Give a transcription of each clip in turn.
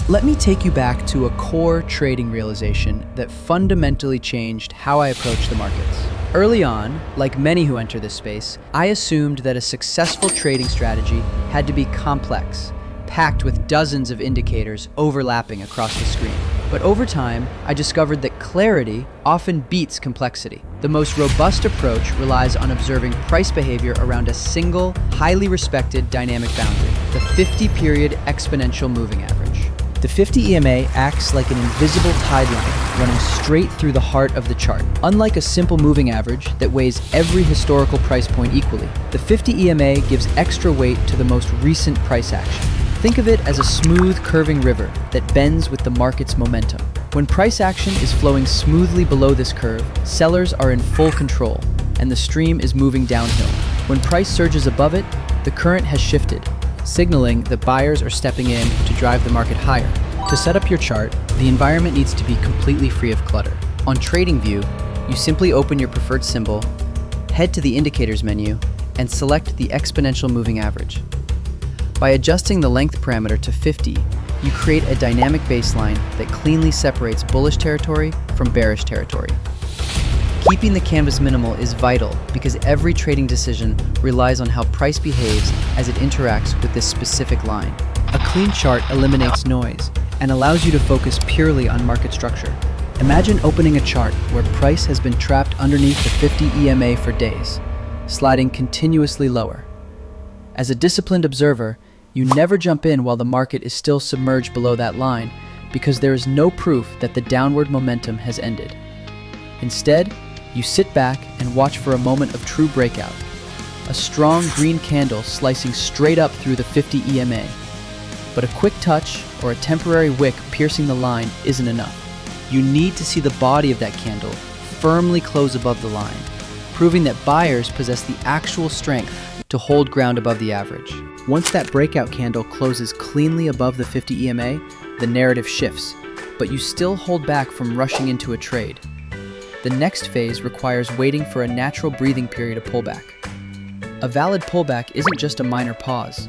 Let me take you back to a core trading realization that fundamentally changed how I approach the markets. Early on, like many who enter this space, I assumed that a successful trading strategy had to be complex, packed with dozens of indicators overlapping across the screen. But over time, I discovered that clarity often beats complexity. The most robust approach relies on observing price behavior around a single, highly respected dynamic boundary, the 50-period exponential moving average. The 50 EMA acts like an invisible tide line running straight through the heart of the chart. Unlike a simple moving average that weighs every historical price point equally, the 50 EMA gives extra weight to the most recent price action. Think of it as a smooth, curving river that bends with the market's momentum. When price action is flowing smoothly below this curve, sellers are in full control, and the stream is moving downhill. When price surges above it, the current has shifted, signaling that buyers are stepping in to drive the market higher. To set up your chart, the environment needs to be completely free of clutter. On TradingView, you simply open your preferred symbol, head to the Indicators menu, and select the Exponential Moving Average. By adjusting the length parameter to 50, you create a dynamic baseline that cleanly separates bullish territory from bearish territory. Keeping the canvas minimal is vital because every trading decision relies on how price behaves as it interacts with this specific line. A clean chart eliminates noise and allows you to focus purely on market structure. Imagine opening a chart where price has been trapped underneath the 50 EMA for days, sliding continuously lower. As a disciplined observer, you never jump in while the market is still submerged below that line because there is no proof that the downward momentum has ended. Instead, you sit back and watch for a moment of true breakout. A strong green candle slicing straight up through the 50 EMA. But a quick touch or a temporary wick piercing the line isn't enough. You need to see the body of that candle firmly close above the line, proving that buyers possess the actual strength to hold ground above the average. Once that breakout candle closes cleanly above the 50 EMA, the narrative shifts, but you still hold back from rushing into a trade. The next phase requires waiting for a natural breathing period of pullback. A valid pullback isn't just a minor pause.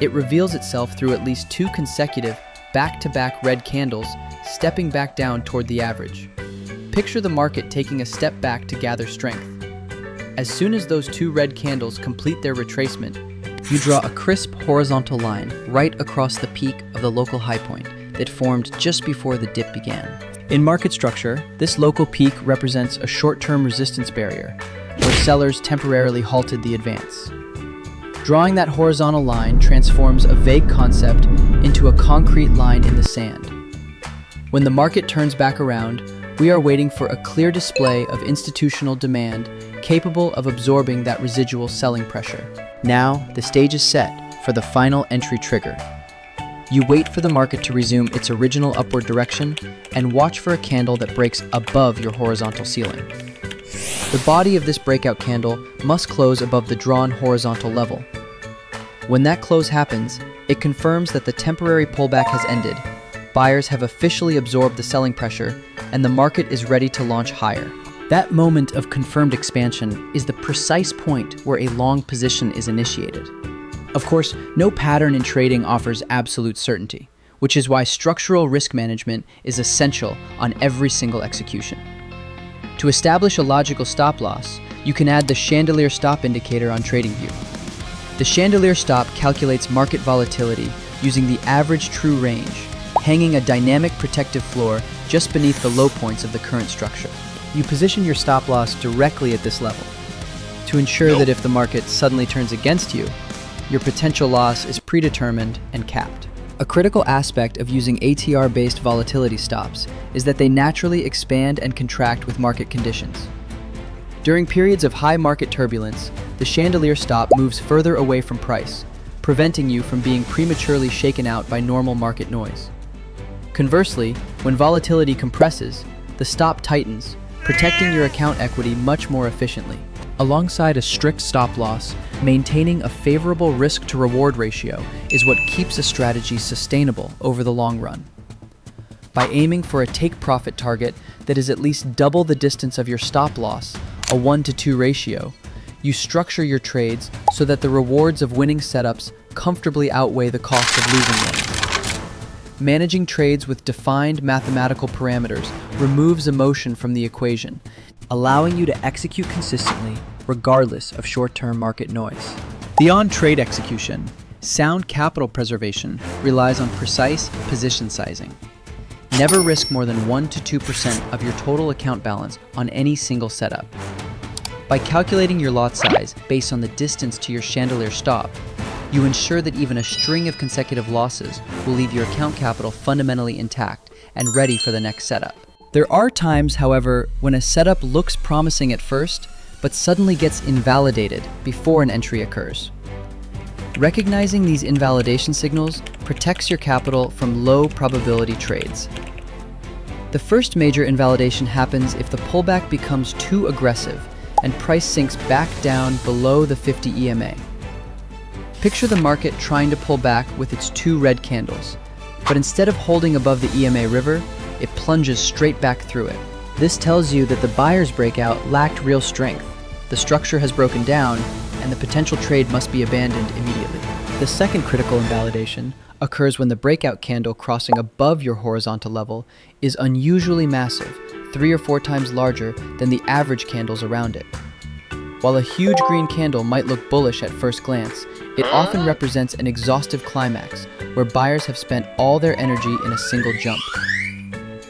It reveals itself through at least 2 consecutive, back-to-back red candles stepping back down toward the average. Picture the market taking a step back to gather strength. As soon as those 2 red candles complete their retracement, you draw a crisp horizontal line right across the peak of the local high point that formed just before the dip began. In market structure, this local peak represents a short-term resistance barrier, where sellers temporarily halted the advance. Drawing that horizontal line transforms a vague concept into a concrete line in the sand. When the market turns back around, we are waiting for a clear display of institutional demand capable of absorbing that residual selling pressure. Now, the stage is set for the final entry trigger. You wait for the market to resume its original upward direction and watch for a candle that breaks above your horizontal ceiling. The body of this breakout candle must close above the drawn horizontal level. When that close happens, it confirms that the temporary pullback has ended. Buyers have officially absorbed the selling pressure, and the market is ready to launch higher. That moment of confirmed expansion is the precise point where a long position is initiated. Of course, no pattern in trading offers absolute certainty, which is why structural risk management is essential on every single execution. To establish a logical stop loss, you can add the Chandelier Stop indicator on TradingView. The Chandelier Stop calculates market volatility using the average true range, hanging a dynamic protective floor just beneath the low points of the current structure. You position your stop loss directly at this level to ensure that if the market suddenly turns against you, your potential loss is predetermined and capped. A critical aspect of using ATR-based volatility stops is that they naturally expand and contract with market conditions. During periods of high market turbulence, the Chandelier Stop moves further away from price, preventing you from being prematurely shaken out by normal market noise. Conversely, when volatility compresses, the stop tightens, protecting your account equity much more efficiently. Alongside a strict stop loss, maintaining a favorable risk-to-reward ratio is what keeps a strategy sustainable over the long run. By aiming for a take-profit target that is at least double the distance of your stop loss, a 1-to-2 ratio, you structure your trades so that the rewards of winning setups comfortably outweigh the cost of losing them. Managing trades with defined mathematical parameters removes emotion from the equation, allowing you to execute consistently regardless of short-term market noise. Beyond trade execution, sound capital preservation relies on precise position sizing. Never risk more than 1 to 2% of your total account balance on any single setup. By calculating your lot size based on the distance to your Chandelier Stop, you ensure that even a string of consecutive losses will leave your account capital fundamentally intact and ready for the next setup. There are times, however, when a setup looks promising at first, but suddenly gets invalidated before an entry occurs. Recognizing these invalidation signals protects your capital from low probability trades. The first major invalidation happens if the pullback becomes too aggressive and price sinks back down below the 50 EMA. Picture the market trying to pull back with its two red candles, but instead of holding above the EMA river, it plunges straight back through it. This tells you that the buyer's breakout lacked real strength. The structure has broken down, and the potential trade must be abandoned immediately. The second critical invalidation occurs when the breakout candle crossing above your horizontal level is unusually massive, 3 or 4 times larger than the average candles around it. While a huge green candle might look bullish at first glance, it often represents an exhaustive climax where buyers have spent all their energy in a single jump.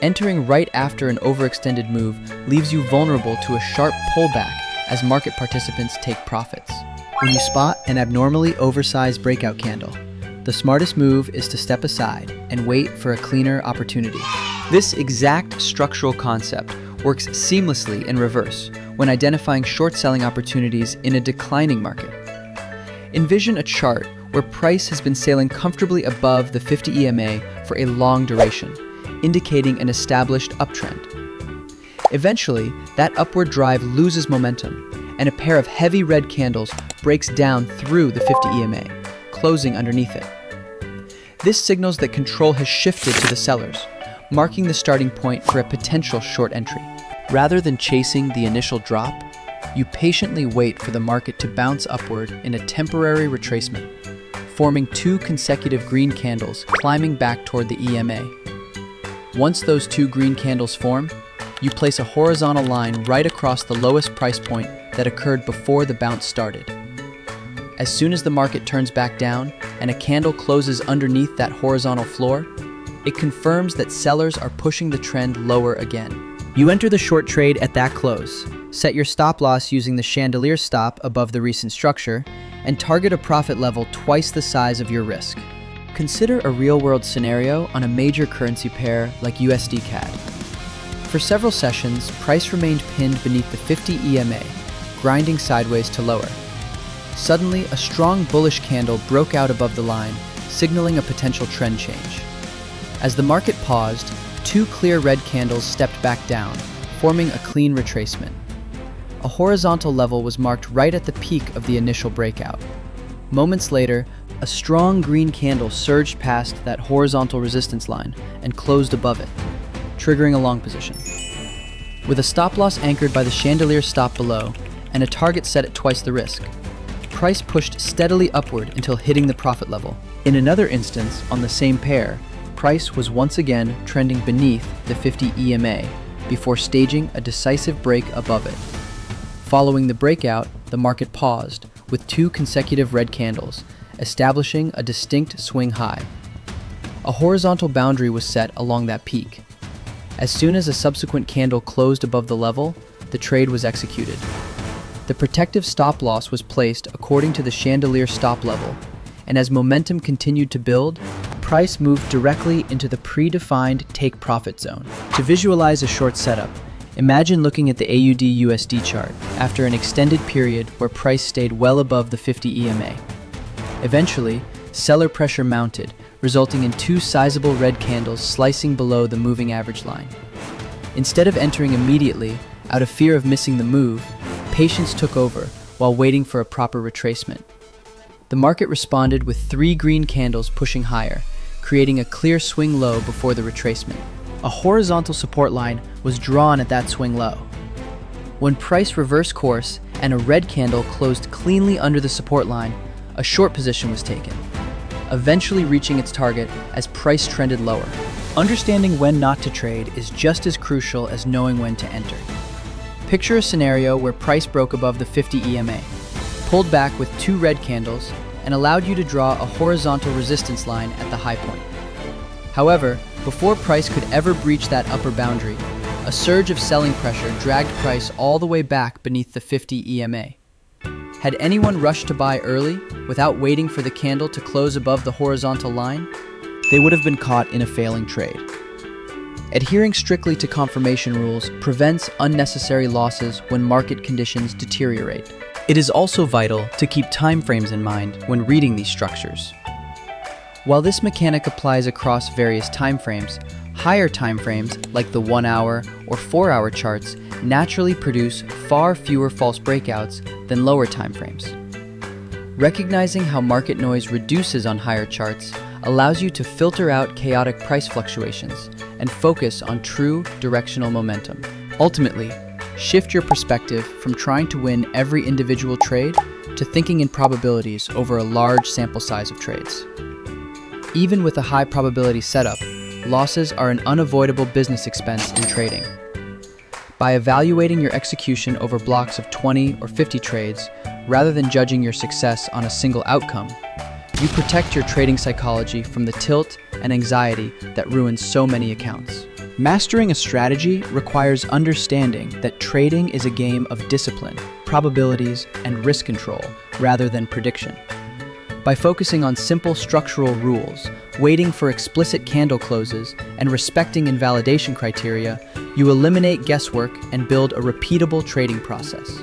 Entering right after an overextended move leaves you vulnerable to a sharp pullback as market participants take profits. When you spot an abnormally oversized breakout candle, the smartest move is to step aside and wait for a cleaner opportunity. This exact structural concept works seamlessly in reverse when identifying short selling opportunities in a declining market. Envision a chart where price has been sailing comfortably above the 50 EMA for a long duration, indicating an established uptrend. Eventually, that upward drive loses momentum, and a pair of heavy red candles breaks down through the 50 EMA, closing underneath it. This signals that control has shifted to the sellers, marking the starting point for a potential short entry. Rather than chasing the initial drop, you patiently wait for the market to bounce upward in a temporary retracement, forming 2 consecutive green candles climbing back toward the EMA. Once those 2 green candles form, you place a horizontal line right across the lowest price point that occurred before the bounce started. As soon as the market turns back down and a candle closes underneath that horizontal floor, it confirms that sellers are pushing the trend lower again. You enter the short trade at that close, set your stop loss using the Chandelier Stop above the recent structure, and target a profit level twice the size of your risk. Consider a real-world scenario on a major currency pair like USD CAD. For several sessions, price remained pinned beneath the 50 EMA, grinding sideways to lower. Suddenly, a strong bullish candle broke out above the line, signaling a potential trend change. As the market paused, 2 clear red candles stepped back down, forming a clean retracement. A horizontal level was marked right at the peak of the initial breakout. Moments later, a strong green candle surged past that horizontal resistance line and closed above it, triggering a long position. With a stop loss anchored by the Chandelier Stop below and a target set at twice the risk, price pushed steadily upward until hitting the profit level. In another instance, on the same pair, price was once again trending beneath the 50 EMA before staging a decisive break above it. Following the breakout, the market paused with 2 consecutive red candles, establishing a distinct swing high. A horizontal boundary was set along that peak. As soon as a subsequent candle closed above the level, the trade was executed. The protective stop loss was placed according to the Chandelier Stop level, and as momentum continued to build, price moved directly into the predefined take profit zone. To visualize a short setup, imagine looking at the AUD-USD chart after an extended period where price stayed well above the 50 EMA. Eventually, seller pressure mounted, resulting in 2 sizable red candles slicing below the moving average line. Instead of entering immediately, out of fear of missing the move, patience took over while waiting for a proper retracement. The market responded with 3 green candles pushing higher, creating a clear swing low before the retracement. A horizontal support line was drawn at that swing low. When price reversed course and a red candle closed cleanly under the support line, a short position was taken. eventually reaching its target as price trended lower. Understanding when not to trade is just as crucial as knowing when to enter. Picture a scenario where price broke above the 50 EMA, pulled back with 2 red candles, and allowed you to draw a horizontal resistance line at the high point. However, before price could ever breach that upper boundary, a surge of selling pressure dragged price all the way back beneath the 50 EMA. Had anyone rushed to buy early, without waiting for the candle to close above the horizontal line, they would have been caught in a failing trade. Adhering strictly to confirmation rules prevents unnecessary losses when market conditions deteriorate. It is also vital to keep timeframes in mind when reading these structures. While this mechanic applies across various timeframes, higher timeframes like the 1-hour or 4-hour charts naturally produce far fewer false breakouts than lower timeframes. Recognizing how market noise reduces on higher charts allows you to filter out chaotic price fluctuations and focus on true directional momentum. Ultimately, shift your perspective from trying to win every individual trade to thinking in probabilities over a large sample size of trades. Even with a high probability setup, losses are an unavoidable business expense in trading. By evaluating your execution over blocks of 20 or 50 trades, rather than judging your success on a single outcome, you protect your trading psychology from the tilt and anxiety that ruins so many accounts. Mastering a strategy requires understanding that trading is a game of discipline, probabilities, and risk control rather than prediction. By focusing on simple structural rules, waiting for explicit candle closes, and respecting invalidation criteria, you eliminate guesswork and build a repeatable trading process.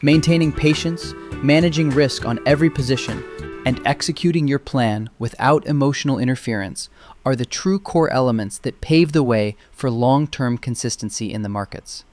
Maintaining patience, managing risk on every position, and executing your plan without emotional interference are the true core elements that pave the way for long-term consistency in the markets.